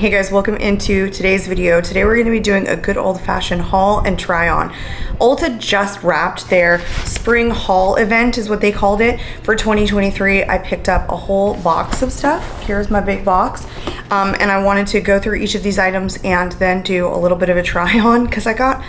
Hey guys, welcome into today's video. Today we're going to be doing a good old-fashioned haul and try on. Ulta just wrapped their spring haul event is what they called it for 2023. I picked up a whole box of stuff. Here's my big box. And I wanted to go through each of these items and then do a little bit of a try on because I got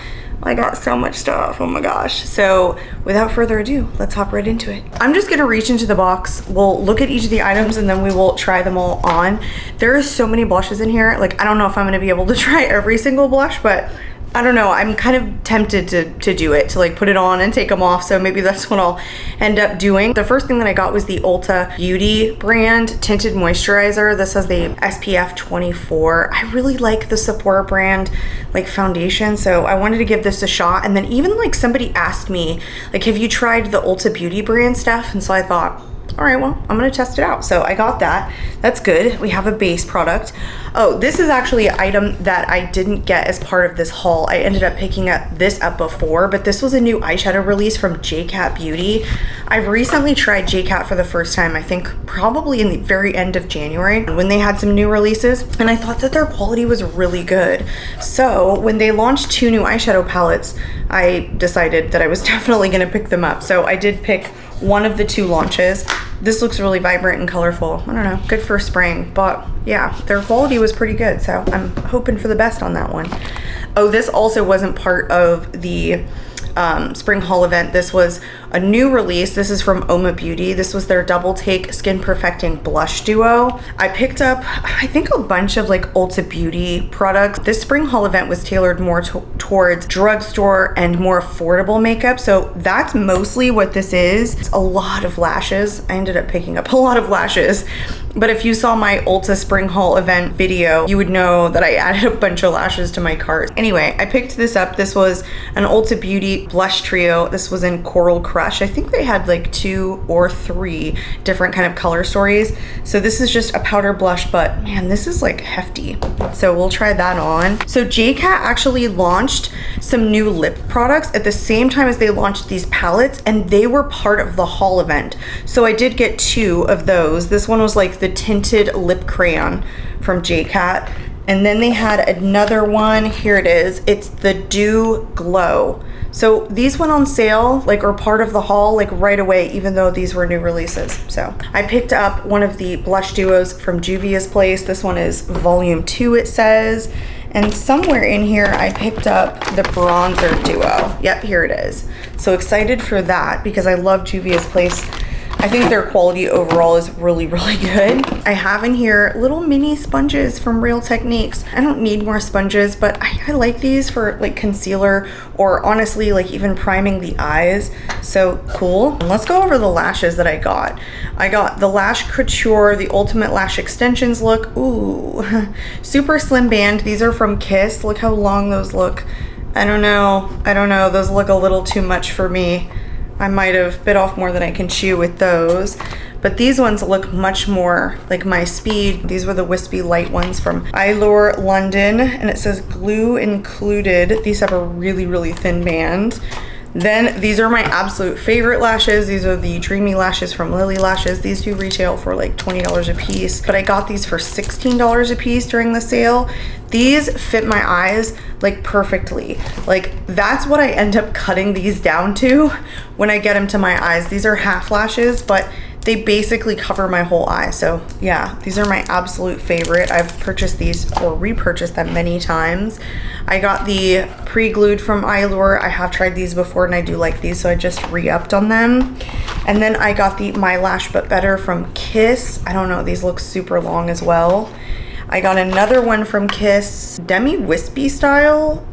so much stuff, oh my gosh. So without further ado, let's hop right into it. I'm just gonna reach into the box. We'll look at each of the items and then we will try them all on. There are so many blushes in here. Like, I don't know if I'm gonna be able to try every single blush, but I don't know, I'm kind of tempted to do it, to like put it on and take them off, so maybe that's what I'll end up doing. The first thing that I got was the Ulta Beauty brand Tinted Moisturizer. This has the SPF 24. I really like the Sephora brand like foundation, so I wanted to give this a shot. And then even like somebody asked me, like, have you tried the Ulta Beauty brand stuff? And so I thought, all right, well, I'm gonna test it out. So I got that. That's good. We have a base product. Oh, this is actually an item that I didn't get as part of this haul. I ended up picking this up before, but this was a new eyeshadow release from J.Cat Beauty. I've recently tried J.Cat for the first time, I think probably in the very end of January when they had some new releases, and I thought that their quality was really good. So when they launched 2 new eyeshadow palettes, I decided that I was definitely gonna pick them up. So I did pick one of the 2 launches. This looks really vibrant and colorful. I don't know, good for spring, but yeah, their quality was pretty good, so I'm hoping for the best on that one. Oh, this also wasn't part of the spring haul event. This was a new release. This is from UOMA Beauty. This was their Double Take Skin Perfecting Blush Duo. I picked up, I think, a bunch of like Ulta Beauty products. This spring haul event was tailored more towards drugstore and more affordable makeup. So that's mostly what this is. It's a lot of lashes. I ended up picking up a lot of lashes. But if you saw my Ulta Spring Haul Event video, you would know that I added a bunch of lashes to my cart. Anyway, I picked this up. This was an Ulta Beauty blush trio. This was in Coral Crush. I think they had like 2 or 3 different kind of color stories. So this is just a powder blush, but man, this is like hefty. So we'll try that on. So J.Cat actually launched some new lip products at the same time as they launched these palettes, and they were part of the haul event. So I did get 2 of those. This one was like the tinted lip crayon from J.Cat, and then they had another one. Here it is. It's the Dew Glow. So these went on sale, like, or part of the haul, like right away, even though these were new releases. So I picked up one of the blush duos from Juvia's Place. This one is volume 2, it says. And somewhere in here, I picked up the bronzer duo. Yep, here it is. So excited for that because I love Juvia's Place. I think their quality overall is really, really good. I have in here little mini sponges from Real Techniques. I don't need more sponges, but I like these for like concealer or honestly like even priming the eyes. So cool. And let's go over the lashes that I got. I got the Lash Couture, the Ultimate Lash Extensions look. Ooh, super slim band. These are from Kiss. Look how long those look. I don't know. Those look a little too much for me. I might have bit off more than I can chew with those. But these ones look much more like my speed. These were the wispy light ones from Eyelure London, and it says glue included. These have a really, really thin band. Then these are my absolute favorite lashes. These are the Dreamy Lashes from Lily Lashes. These do retail for like $20 a piece, but I got these for $16 a piece during the sale. These fit my eyes like perfectly. Like, that's what I end up cutting these down to when I get them to my eyes. These are half lashes, but they basically cover my whole eye. So yeah, these are my absolute favorite. I've purchased these or repurchased them many times. I got the pre-glued from Eyelure. I have tried these before and I do like these, so I just re-upped on them. And then I got the My Lash But Better from Kiss. I don't know, these look super long as well. I got another one from Kiss, Demi Wispy style,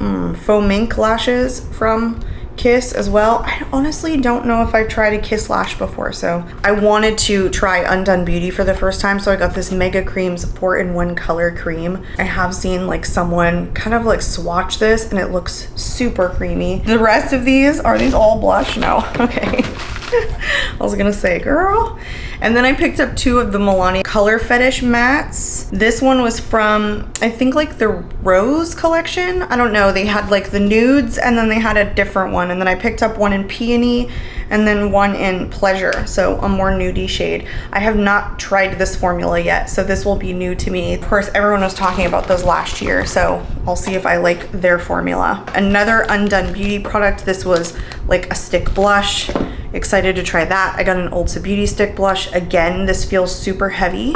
faux mink lashes from Kiss as well. I honestly don't know if I've tried a Kiss lash before, so I wanted to try Undone Beauty for the first time, so I got this Mega Creams 4-in-1 color cream. I have seen like someone kind of like swatch this and it looks super creamy. The rest of these, are these all blush? No, okay. I was gonna say, girl. And then I picked up 2 of the Milani Color Fetish mattes. This one was from, I think like the Rose collection. I don't know, they had like the nudes and then they had a different one. And then I picked up one in Peony and then one in Pleasure, so a more nudie shade. I have not tried this formula yet, so this will be new to me. Of course, everyone was talking about those last year, so I'll see if I like their formula. Another Undone Beauty product. This was like a stick blush. Excited to try that. I got an Ulta Beauty stick blush. Again, this feels super heavy.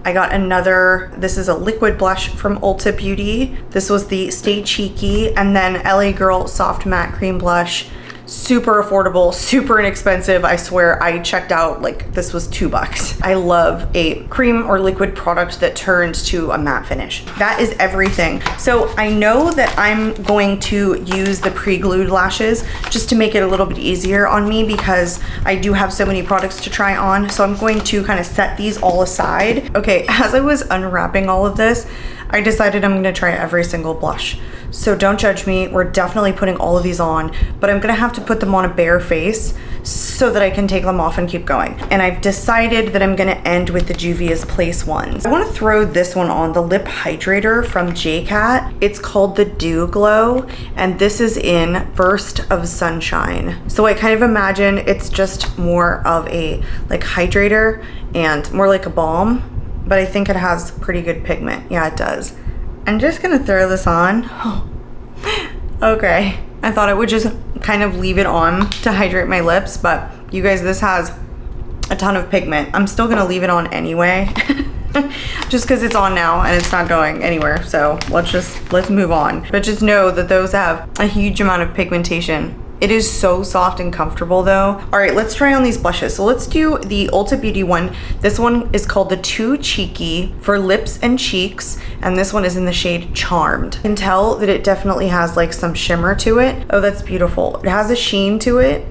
I got another, this is a liquid blush from Ulta Beauty. This was the Stay Cheeky, and then LA Girl Soft Matte Cream Blush. Super affordable, super inexpensive. I swear I checked out, like this was $2. I love a cream or liquid product that turns to a matte finish. That is everything. So I know that I'm going to use the pre-glued lashes just to make it a little bit easier on me because I do have so many products to try on. So I'm going to kind of set these all aside. Okay, as I was unwrapping all of this, I decided I'm gonna try every single blush. So don't judge me, we're definitely putting all of these on, but I'm gonna have to put them on a bare face so that I can take them off and keep going. And I've decided that I'm gonna end with the Juvia's Place ones. I wanna throw this one on, the Lip Hydrator from J.Cat. It's called the Dew Glow, and this is in Burst of Sunshine. So I kind of imagine it's just more of a like hydrator and more like a balm, but I think it has pretty good pigment. Yeah, it does. I'm just gonna throw this on. Oh. Okay, I thought I would just kind of leave it on to hydrate my lips, but you guys, this has a ton of pigment. I'm still gonna leave it on anyway, just because it's on now and it's not going anywhere. So let's move on. But just know that those have a huge amount of pigmentation. It is so soft and comfortable though. All right, let's try on these blushes. So let's do the Ulta Beauty one. This one is called the Too Cheeky for lips and cheeks. And this one is in the shade Charmed. You can tell that it definitely has like some shimmer to it. Oh, that's beautiful. It has a sheen to it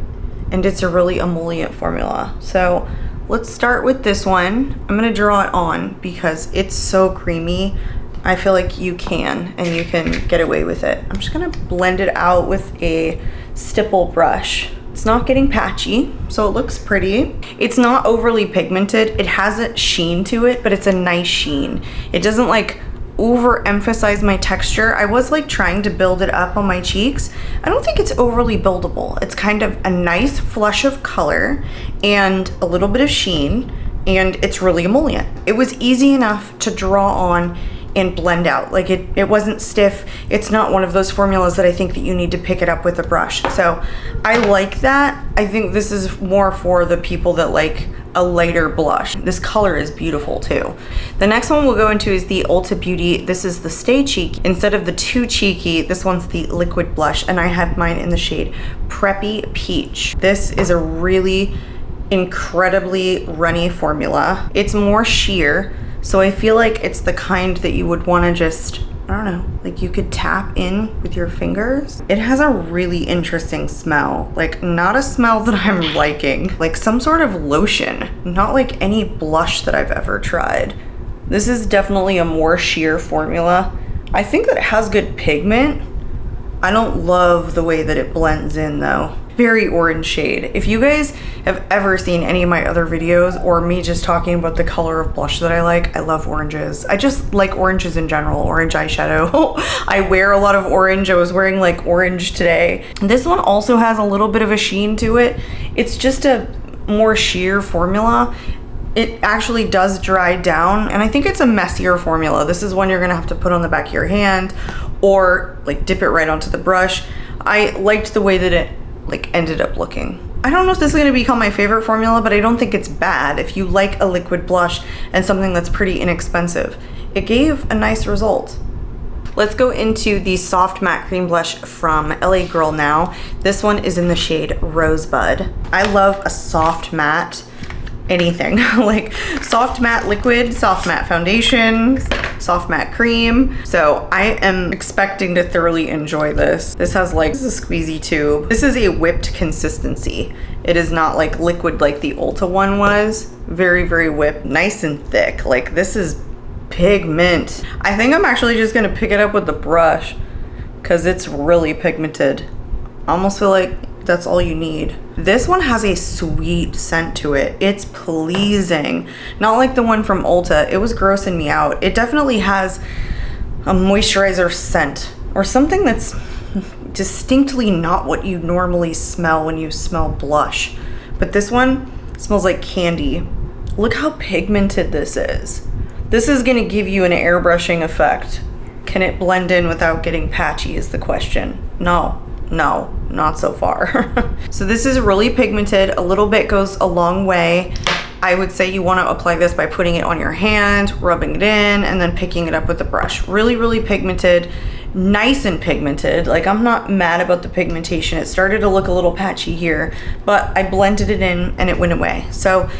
and it's a really emollient formula. So let's start with this one. I'm gonna draw it on because it's so creamy. I feel like you can, and you can get away with it. I'm just gonna blend it out with a stipple brush. It's not getting patchy, so it looks pretty. It's not overly pigmented. It has a sheen to it, but it's a nice sheen. It doesn't like overemphasize my texture. I was like trying to build it up on my cheeks. I don't think it's overly buildable. It's kind of a nice flush of color and a little bit of sheen, and it's really emollient. It was easy enough to draw on and blend out. Like it wasn't stiff. It's not one of those formulas that I think that you need to pick it up with a brush. So I like that. I think this is more for the people that like a lighter blush. This color is beautiful too. The next one we'll go into is the Ulta Beauty. This is the Stay Cheeky. Instead of the Too Cheeky, this one's the liquid blush, and I have mine in the shade Preppy Peach. This is a really incredibly runny formula. It's more sheer, so I feel like it's the kind that you would want to just, I don't know, like you could tap in with your fingers. It has a really interesting smell, like not a smell that I'm liking, like some sort of lotion, not like any blush that I've ever tried. This is definitely a more sheer formula. I think that it has good pigment. I don't love the way that it blends in though. Very orange shade. If you guys have ever seen any of my other videos or me just talking about the color of blush that I like, I love oranges. I just like oranges in general, orange eyeshadow. I wear a lot of orange. I was wearing like orange today. This one also has a little bit of a sheen to it. It's just a more sheer formula. It actually does dry down, and I think it's a messier formula. This is one you're gonna have to put on the back of your hand or like dip it right onto the brush. I liked the way that it like ended up looking. I don't know if this is gonna become my favorite formula, but I don't think it's bad if you like a liquid blush and something that's pretty inexpensive. It gave a nice result. Let's go into the soft matte cream blush from LA Girl now. This one is in the shade Rosebud. I love a soft matte anything, like soft matte liquid, soft matte foundation, soft matte cream. So I am expecting to thoroughly enjoy this. This has like, this is a squeezy tube. This is a whipped consistency. It is not like liquid like the Ulta one was. Very, very whipped, nice and thick. Like this is pigment. I think I'm actually just gonna pick it up with the brush because it's really pigmented. I almost feel like That's all you need. This one has a sweet scent to it. It's pleasing. Not like the one from Ulta. It was grossing me out. It definitely has a moisturizer scent or something that's distinctly not what you normally smell when you smell blush. But this one smells like candy. Look how pigmented this is. This is gonna give you an airbrushing effect. Can it blend in without getting patchy is the question. No, not so far. So this is really pigmented. A little bit goes a long way. I would say you want to apply this by putting it on your hand, rubbing it in, and then picking it up with the brush. Really, really pigmented, nice and pigmented. Like, I'm not mad about the pigmentation. It started to look a little patchy here, but I blended it in and it went away. So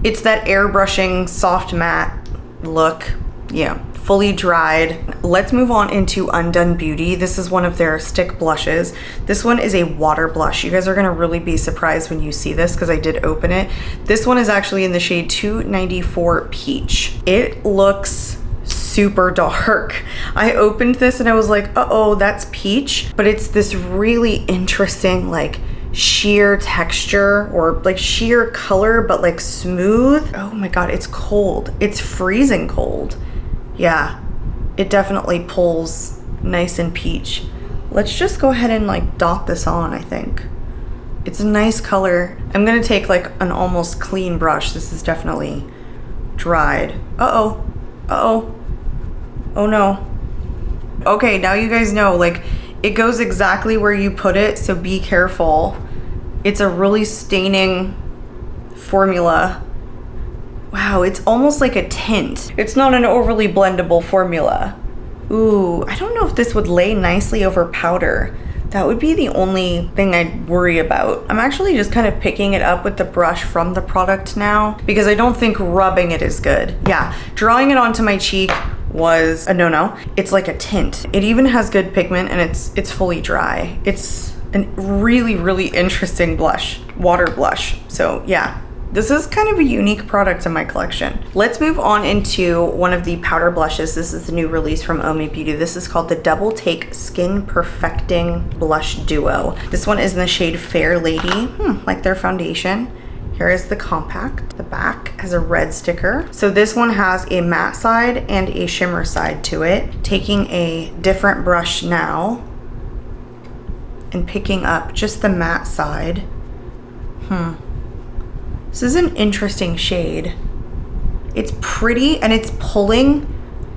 it's that airbrushing soft matte look. Yeah, fully dried. Let's move on into Undone Beauty. This is one of their stick blushes. This one is a water blush. You guys are gonna really be surprised when you see this because I did open it. This one is actually in the shade 294 Peach. It looks super dark. I opened this and I was like, uh-oh, that's peach, but it's this really interesting like sheer texture or like sheer color, but like smooth. Oh my God, it's cold. It's freezing cold. Yeah, it definitely pulls nice and peach. Let's just go ahead and like dot this on, I think. It's a nice color. I'm gonna take like an almost clean brush. This is definitely dried. Uh-oh, uh-oh, oh no. Okay, now you guys know, like, it goes exactly where you put it, so be careful. It's a really staining formula. Wow, it's almost like a tint. It's not an overly blendable formula. Ooh, I don't know if this would lay nicely over powder. That would be the only thing I'd worry about. I'm actually just kind of picking it up with the brush from the product now because I don't think rubbing it is good. Yeah, drawing it onto my cheek was a no-no. It's like a tint. It even has good pigment and it's fully dry. It's a really, really interesting blush, water blush. So yeah. This is kind of a unique product in my collection. Let's move on into one of the powder blushes. This is the new release from UOMA Beauty. This is called the Double Take Skin Perfecting Blush Duo. This one is in the shade Fair Lady, like their foundation. Here is the compact. The back has a red sticker. So this one has a matte side and a shimmer side to it. Taking a different brush now and picking up just the matte side. This is an interesting shade. It's pretty and it's pulling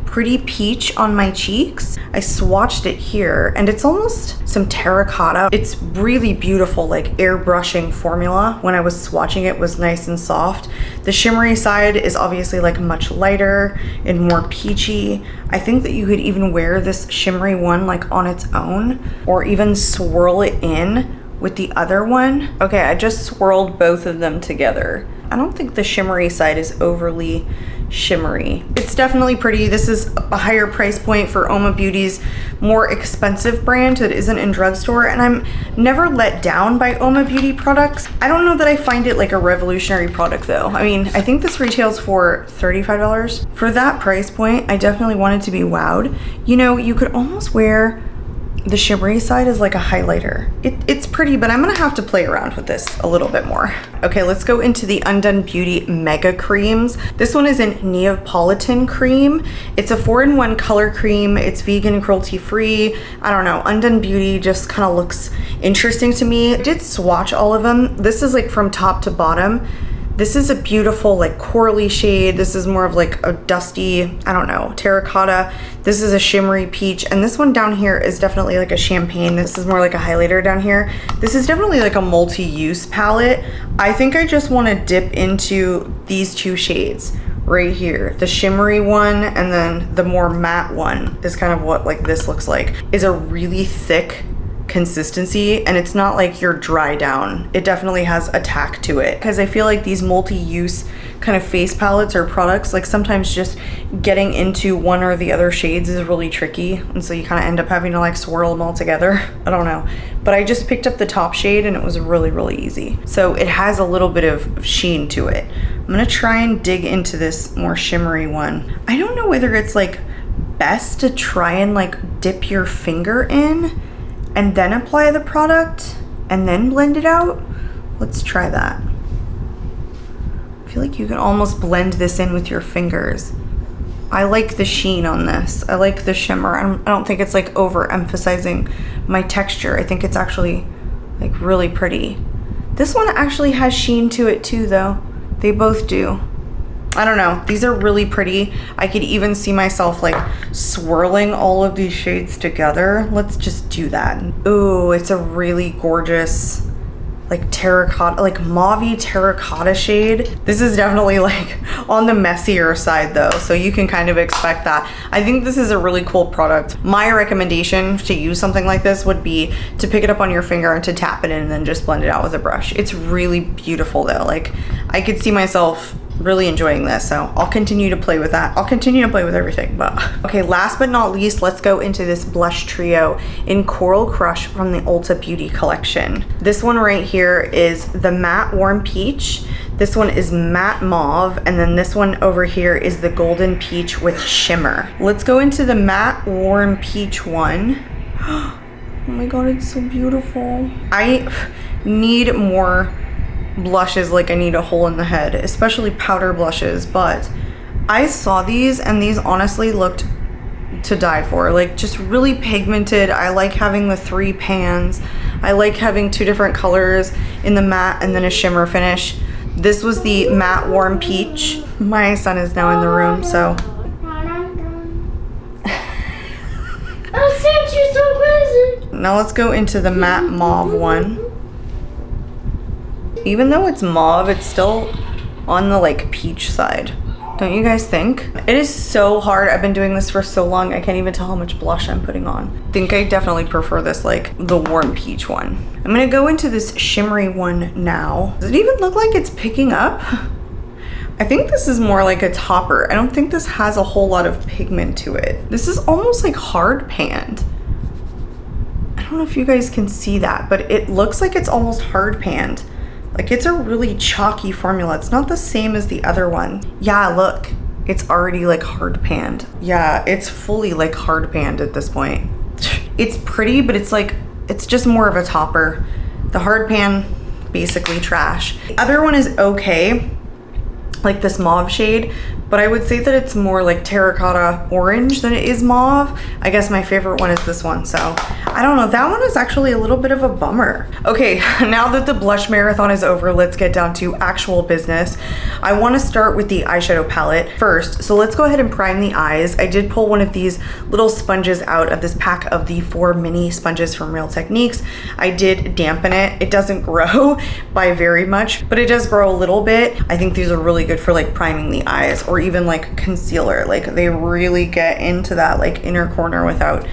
pretty peach on my cheeks. I swatched it here and it's almost some terracotta. It's really beautiful, like airbrushing formula. When I was swatching it was nice and soft. The shimmery side is obviously like much lighter and more peachy. I think that you could even wear this shimmery one like on its own or even swirl it in with the other one. Okay, I just swirled both of them together. I don't think the shimmery side is overly shimmery. It's definitely pretty. This is a higher price point for UOMA Beauty's more expensive brand that isn't in drugstore, and I'm never let down by UOMA Beauty products. I don't know that I find it like a revolutionary product though. I mean, I think this retails for $35. For that price point, I definitely wanted to be wowed. You know, you could almost wear the shimmery side is like a highlighter. It's pretty, but I'm gonna have to play around with this a little bit more. Okay, let's go into the Undone Beauty Mega Creams. This one is in Neopolitan cream. It's a 4-in-1 color cream. It's vegan, cruelty-free. I don't know, Undone Beauty just kind of looks interesting to me. I did swatch all of them. This is like from top to bottom. This is a beautiful like corally shade. This is more of like a dusty, I don't know, terracotta. This is a shimmery peach. And this one down here is definitely like a champagne. This is more like a highlighter down here. This is definitely like a multi-use palette. I think I just want to dip into these two shades right here. The shimmery one and then the more matte one is kind of what like this looks like. Is a really thick consistency and it's not like you're dry down. It definitely has a tack to it because I feel like these multi-use kind of face palettes or products, like sometimes just getting into one or the other shades is really tricky, and so you kind of end up having to like swirl them all together. I don't know, but I just picked up the top shade and it was really, really easy. So it has a little bit of sheen to it. I'm gonna try and dig into this more shimmery one. I don't know whether it's like best to try and like dip your finger in and then apply the product. and then blend it out? Let's try that. I feel like you can almost blend this in with your fingers. I like the sheen on this. I like the shimmer. I don't think it's like overemphasizing my texture. I think it's actually like really pretty. This one actually has sheen to it too though. They both do. I don't know. These are really pretty. I could even see myself like swirling all of these shades together. Let's just do that. Ooh, it's a really gorgeous like terracotta, like mauve-y terracotta shade. This is definitely like on the messier side though, so you can kind of expect that. I think this is a really cool product. My recommendation to use something like this would be to pick it up on your finger and to tap it in and then just blend it out with a brush. It's really beautiful though. Like I could see myself really enjoying this, so I'll continue to play with that. I'll continue to play with everything, but okay, last but not least, let's go into this blush trio in Coral Crush from the Ulta Beauty collection. This one right here is the matte warm peach, this one is matte mauve, and then this one over here is the golden peach with shimmer. Let's go into the matte warm peach one. Oh my god, it's so beautiful. I need more blushes, like I need a hole in the head, especially powder blushes, but I saw these and these honestly looked to die for. Like just really pigmented. I like having the 3 pans. I like having 2 different colors in the matte and then a shimmer finish. This was the matte warm peach. My son is now in the room, so now let's go into the matte mauve one. Even though it's mauve, it's still on the like peach side. Don't you guys think? It is so hard. I've been doing this for so long, I can't even tell how much blush I'm putting on. I think I definitely prefer this, like the warm peach one. I'm gonna go into this shimmery one now. Does it even look like it's picking up? I think this is more like a topper. I don't think this has a whole lot of pigment to it. This is almost like hard panned. I don't know if you guys can see that, but it looks like it's almost hard panned. Like it's a really chalky formula. It's not the same as the other one. Yeah, look, it's already like hard panned. Yeah, it's fully like hard panned at this point. It's pretty, but it's like, it's just more of a topper. The hard pan, basically trash. The other one is okay, like this mauve shade, but I would say that it's more like terracotta orange than it is mauve. I guess my favorite one is this one, so I don't know. That one is actually a little bit of a bummer. Okay, now that the blush marathon is over, let's get down to actual business. I want to start with the eyeshadow palette first, so let's go ahead and prime the eyes. I did pull one of these little sponges out of this pack of the 4 mini sponges from Real Techniques. I did dampen it. It doesn't grow by very much, but it does grow a little bit. I think these are really good for like priming the eyes or even like concealer. Like they really get into that like inner corner without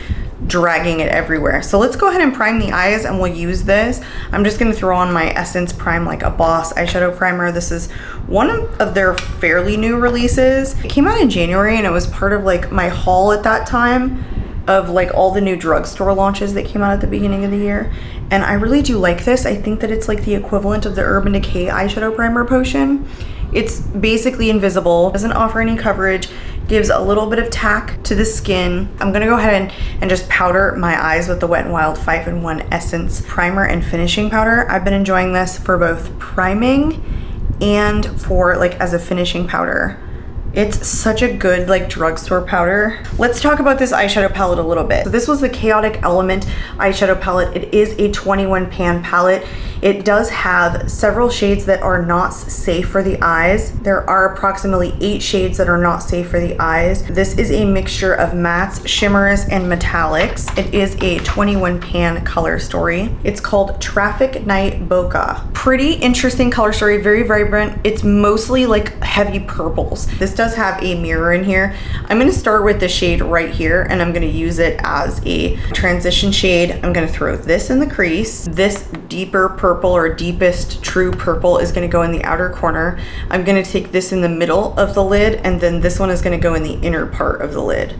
dragging it everywhere. So let's go ahead and prime the eyes, and we'll use this. I'm just gonna throw on my Essence Prime Like a Boss eyeshadow primer. This is one of their fairly new releases. It came out in January and it was part of like my haul at that time of like all the new drugstore launches that came out at the beginning of the year. And I really do like this. I think that it's like the equivalent of the Urban Decay eyeshadow primer potion. It's basically invisible, doesn't offer any coverage, gives a little bit of tack to the skin. I'm gonna go ahead and just powder my eyes with the Wet n Wild 5-in-1 Essence Primer and Finishing Powder. I've been enjoying this for both priming and for like as a finishing powder. It's such a good like drugstore powder. Let's talk about this eyeshadow palette a little bit. So this was the Chaotic Element eyeshadow palette. It is a 21 pan palette. It does have several shades that are not safe for the eyes. There are approximately 8 shades that are not safe for the eyes. This is a mixture of mattes, shimmers, and metallics. It is a 21 pan color story. It's called Traffic Night Bokeh. Pretty interesting color story, very vibrant. It's mostly like heavy purples. This does have a mirror in here. I'm gonna start with the shade right here, and I'm gonna use it as a transition shade. I'm gonna throw this in the crease. This deeper purple or deepest true purple is gonna go in the outer corner. I'm gonna take this in the middle of the lid, and then this one is gonna go in the inner part of the lid.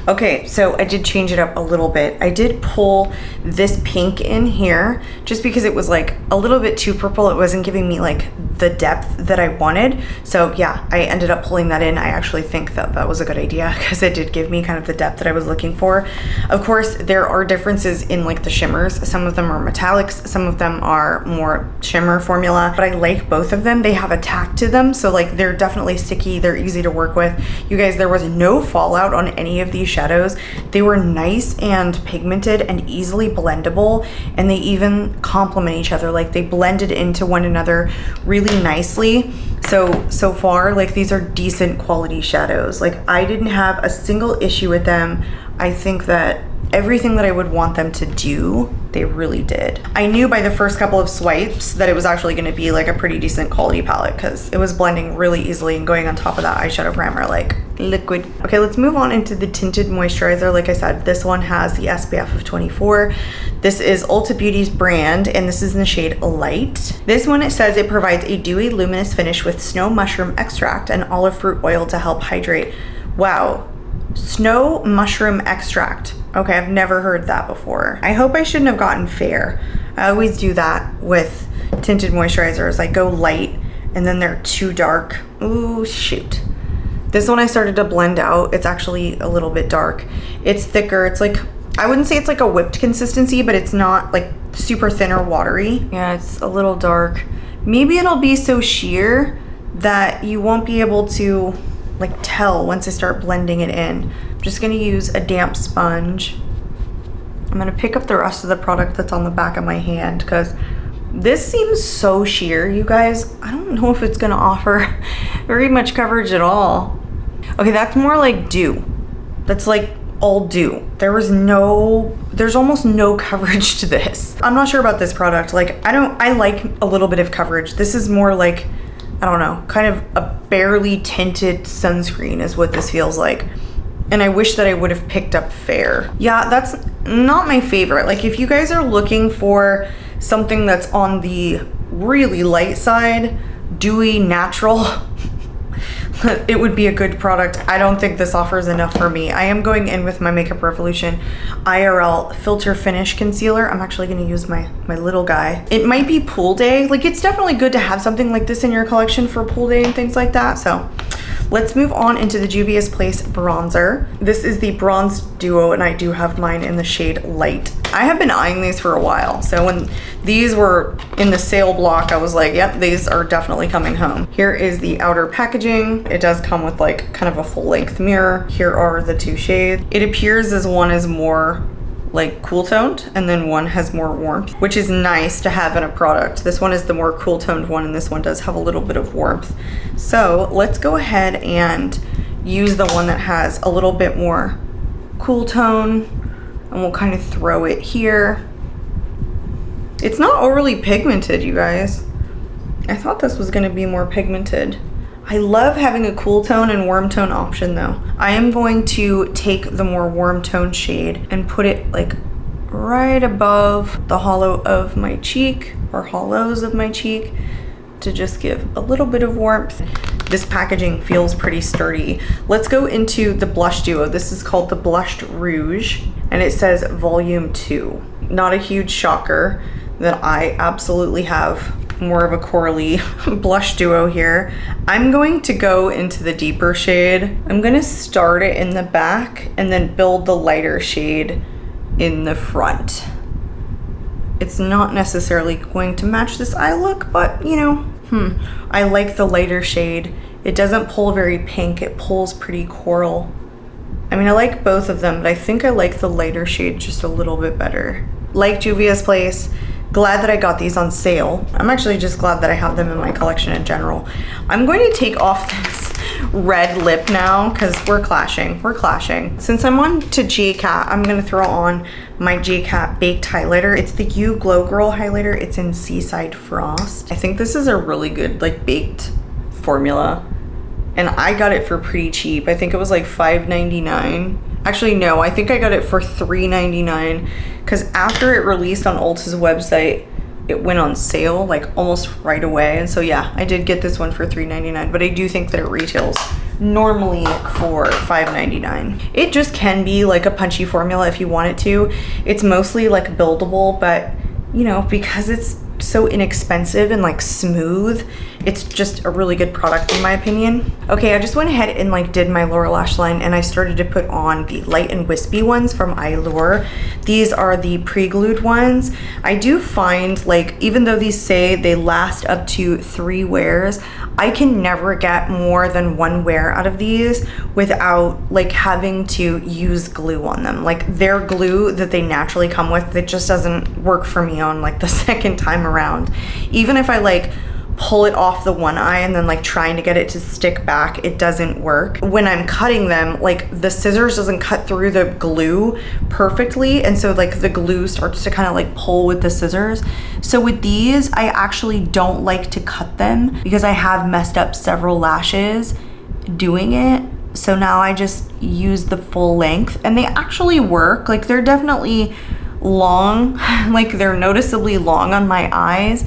Okay, so I did change it up a little bit. I did pull this pink in here just because it was like a little bit too purple. It wasn't giving me like the depth that I wanted. So yeah, I ended up pulling that in. I actually think that that was a good idea because it did give me kind of the depth that I was looking for. Of course, there are differences in like the shimmers. Some of them are metallics, some of them are more shimmer formula, but I like both of them. They have a tack to them, so like they're definitely sticky, they're easy to work with. You guys, there was no fallout on any of these shadows. They were nice and pigmented and easily blendable, and they even complement each other. Like they blended into one another really nicely. So far, like these are decent quality shadows. Like I didn't have a single issue with them. I think that everything that I would want them to do, they really did. I knew by the first couple of swipes that it was actually gonna be like a pretty decent quality palette because it was blending really easily and going on top of that eyeshadow primer like liquid. Okay, let's move on into the tinted moisturizer. Like I said, this one has the SPF of 24. This is Ulta Beauty's brand, and this is in the shade Light. This one, it says it provides a dewy, luminous finish with snow mushroom extract and olive fruit oil to help hydrate. Wow, snow mushroom extract. Okay, I've never heard that before. I hope I shouldn't have gotten Fair. I always do that with tinted moisturizers. I go light and then they're too dark. Ooh, shoot. This one I started to blend out. It's actually a little bit dark. It's thicker. It's like, I wouldn't say it's like a whipped consistency, but it's not like super thin or watery. Yeah, it's a little dark. Maybe it'll be so sheer that you won't be able to like tell once I start blending it in. I'm just gonna use a damp sponge. I'm gonna pick up the rest of the product that's on the back of my hand because this seems so sheer, you guys. I don't know if it's gonna offer very much coverage at all. Okay, that's more like dew. That's like all dew. There's almost no coverage to this. I'm not sure about this product. Like, I like a little bit of coverage. This is more like, I don't know, kind of a barely tinted sunscreen is what this feels like. And I wish that I would have picked up Fair. Yeah, that's not my favorite. Like if you guys are looking for something that's on the really light side, dewy, natural, it would be a good product. I don't think this offers enough for me. I am going in with my Makeup Revolution IRL Filter Finish Concealer. I'm actually gonna use my little guy. It might be pool day. Like it's definitely good to have something like this in your collection for pool day and things like that. So let's move on into the Juvia's Place bronzer. This is the Bronze Duo, and I do have mine in the shade Light. I have been eyeing these for a while, so when these were in the sale block, I was like, yep, these are definitely coming home. Here is the outer packaging. It does come with like kind of a full-length mirror. Here are the two shades. It appears as one is more like cool toned and then one has more warmth, which is nice to have in a product. This one is the more cool toned one and this one does have a little bit of warmth. So let's go ahead and use the one that has a little bit more cool tone, and we'll kind of throw it here. It's not overly pigmented, you guys. I thought this was gonna be more pigmented. I love having a cool tone and warm tone option though. I am going to take the more warm tone shade and put it like right above the hollow of my cheek or hollows of my cheek to just give a little bit of warmth. This packaging feels pretty sturdy. Let's go into the blush duo. This is called the Blushed Rouge and it says volume 2. Not a huge shocker that I absolutely have more of a corally blush duo here. I'm going to go into the deeper shade. I'm gonna start it in the back and then build the lighter shade in the front. It's not necessarily going to match this eye look, but you know, I like the lighter shade. It doesn't pull very pink, it pulls pretty coral. I mean, I like both of them, but I think I like the lighter shade just a little bit better. Like Juvia's Place, glad that I got these on sale. I'm actually just glad that I have them in my collection in general. I'm going to take off this red lip now because we're clashing. Since I'm on to J.Cat, I'm gonna throw on my J.Cat Baked Highlighter. It's the You Glow Girl highlighter. It's in Seaside Frost. I think this is a really good like baked formula. And I got it for pretty cheap. I think it was like $5.99. Actually, no, I think I got it for $3.99 because after it released on Ulta's website, it went on sale like almost right away. And so yeah, I did get this one for $3.99, but I do think that it retails normally for $5.99. It just can be like a punchy formula if you want it to. It's mostly like buildable, but you know, because it's so inexpensive and like smooth, it's just a really good product in my opinion. Okay, I just went ahead and like did my lower lash line, and I started to put on the light and wispy ones from Allure. These are the pre-glued ones. I do find, like, even though these say they last up to 3 wears, I can never get more than 1 wear out of these without like having to use glue on them. Like their glue that they naturally come with, it just doesn't work for me on like the second time around. Even if I like pull it off the one eye and then like trying to get it to stick back, it doesn't work. When I'm cutting them, like the scissors doesn't cut through the glue perfectly, and so like the glue starts to kind of like pull with the scissors. So with these, I actually don't like to cut them because I have messed up several lashes doing it. So now I just use the full length, and they actually work. Like they're definitely long, like they're noticeably long on my eyes.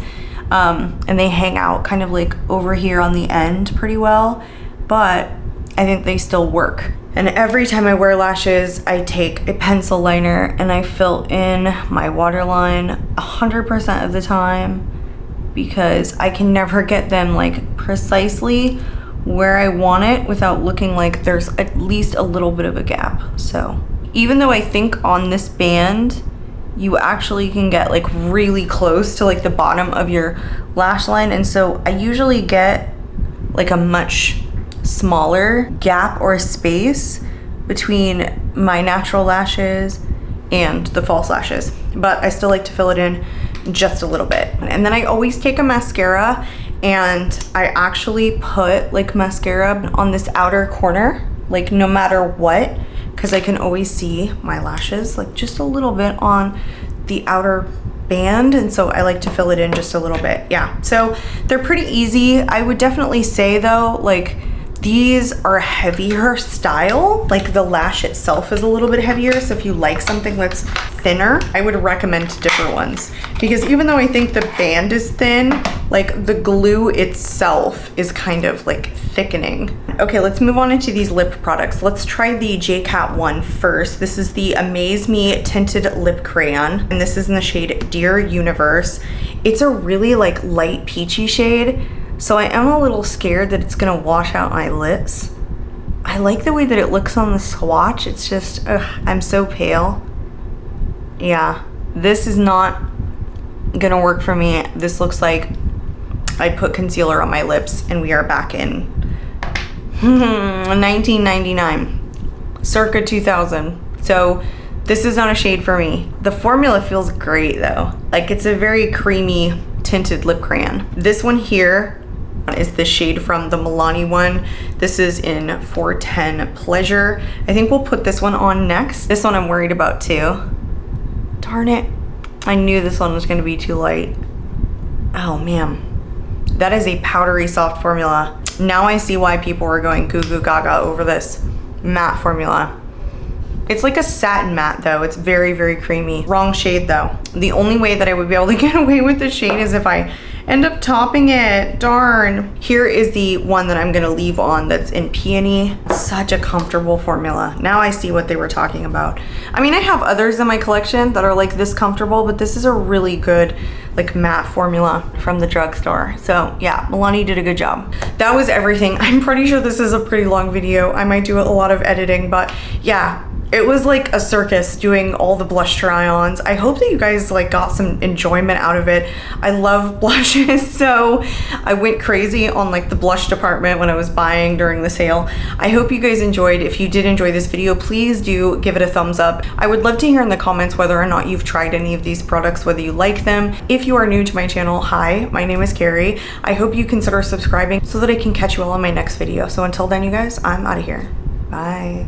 And they hang out kind of like over here on the end pretty well, but I think they still work. And every time I wear lashes, I take a pencil liner and I fill in my waterline 100% of the time, because I can never get them like precisely where I want it without looking like there's at least a little bit of a gap. So even though I think on this band, you actually can get like really close to like the bottom of your lash line, and so I usually get like a much smaller gap or space between my natural lashes and the false lashes, but I still like to fill it in just a little bit. And then I always take a mascara, and I actually put like mascara on this outer corner, like no matter what, because I can always see my lashes like just a little bit on the outer band, and so I like to fill it in just a little bit. Yeah, so they're pretty easy. I would definitely say though, like these are heavier style, like the lash itself is a little bit heavier, so if you like something that's thinner, I would recommend different ones, because even though I think the band is thin, like the glue itself is kind of like thickening. Okay, let's move on into these lip products. Let's try the J.Cat one first. This is the Amaze Me Tinted Lip Crayon, and this is in the shade Dear Universe. It's a really like light peachy shade, so I am a little scared that it's gonna wash out my lips. I like the way that it looks on the swatch. It's just, I'm so pale. Yeah, this is not gonna work for me. This looks like I put concealer on my lips, and we are back in 1999, circa 2000. So this is not a shade for me. The formula feels great though. Like it's a very creamy tinted lip crayon. This one here is the shade from the Milani one. This is in 410 Pleasure. I think we'll put this one on next. This one I'm worried about too. Darn it. I knew this one was gonna be too light. Oh man. That is a powdery soft formula. Now I see why people were going goo goo gaga over this matte formula. It's like a satin matte though. It's very, very creamy. Wrong shade though. The only way that I would be able to get away with this shade is if I end up topping it. Darn. Here is the one that I'm gonna leave on that's in Peony. Such a comfortable formula. Now I see what they were talking about. I mean, I have others in my collection that are like this comfortable, but this is a really good like matte formula from the drugstore. So yeah, Milani did a good job. That was everything. I'm pretty sure this is a pretty long video. I might do a lot of editing, but yeah, it was like a circus doing all the blush try-ons. I hope that you guys like got some enjoyment out of it. I love blushes, so I went crazy on like the blush department when I was buying during the sale. I hope you guys enjoyed. If you did enjoy this video, please do give it a thumbs up. I would love to hear in the comments whether or not you've tried any of these products, whether you like them. If you are new to my channel, hi, my name is Carrie. I hope you consider subscribing so that I can catch you all in my next video. So until then, you guys, I'm out of here. Bye.